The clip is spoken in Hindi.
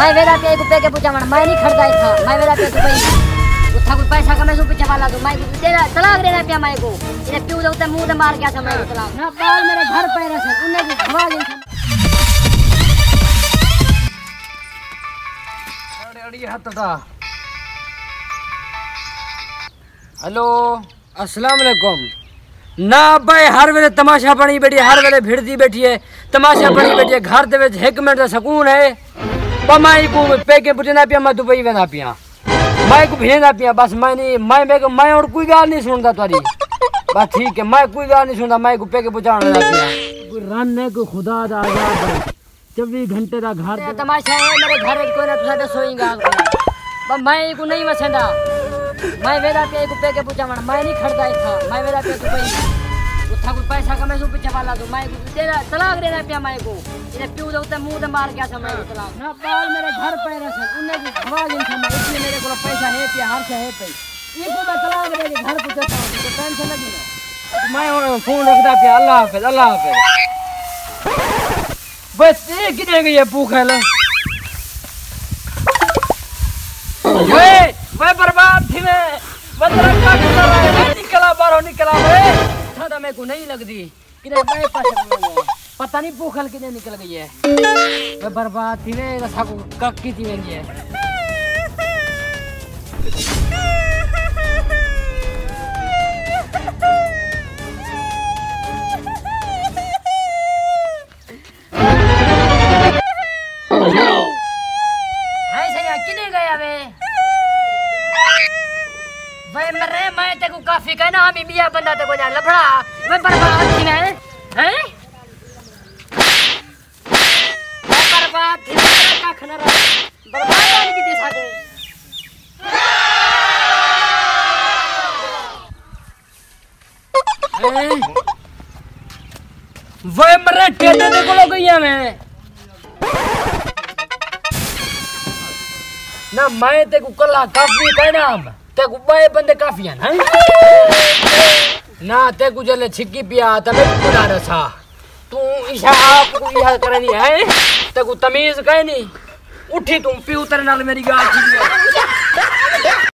मैं वेरा पे को पे के पूछा मैं नहीं खरीदा था मैं वेरा पे को भाई उठा कोई पैसा कमे सो पीछे वाला तो मैं तेरा तलाक देना पे मैं को ये प्यू दे उते मुंह दे मार गया था मैं तलाक ना बाल मेरे घर पे रहे उन्हें भी हवा दिन अरे अड़ी हटता। हेलो अस्सलाम वालेकुम। ना भाई हर वेले तमाशा बनी बैठी हर वेले भिड़ती बैठी है तमाशा बनी बैठी है घर दे विच 1 मिनट दा सुकून है पमाई को पेके पुछना पिया मैं दुबई वेंदा पिया मैं को भेंदा पिया बस मैं नहीं मैं और कोई गाल नहीं सुनदा तारी बस ठीक है मैं कोई गाल नहीं सुनदा मैं को पेके पुछाण लगा पिया कोई रन को खुदा दा आजाद 24 घंटे दा घर तमाशा है मेरे घर कोई ना तुसा सोईगा बस मैं को नहीं वसेंदा मैं वेरा पे को पे के पूछा मैं नहीं खरीदा था मैं वेरा पे को भाई उठा कोई पैसा कमे सो पीछे वाला तो मैं तेरा तलाक देना पे मैं को ये प्यू दे उते मुंह दे मार गया था मैं तलाक ना बाल मेरे घर पे रहे उन्हें भी हवा दिन था मैं इसलिए मेरे को पैसा है पे हर से है पे ये को मैं तलाक दे के घर पूछता हूं तो टेंशन लगी ना मैं फोन रखदा पे अल्लाह हाफिज बस ये किने गई है भूख है मैं बर्बाद थी मैं बंदरा का कर रहा है निकला बाहर निकला वे सादा मेरे को नहीं लगदी किने मैं पास पता नहीं भूखल किने निकल गई है मैं बर्बाद थी वे रसा को कक्की थी मेरी है मैं तेको काफी कहना हम मियां बंदा तेको जा लफड़ा मैं बर्बाद थी मैं हैं मैं बर्बाद थी का खना रहा बर्बाद नहीं की साथे वे मरे टेडे दे कोलो गईया मैं ना मैं तेको कला काफी कहना ते गुब्बाए बंदे काफी हैं ना ते गुजले छिक्की पिया तबे खुदा रसा तू ईशा आप को यह करनी है ते को तमीज कह नहीं उठी तुम पी उतर नाल मेरी गाल छी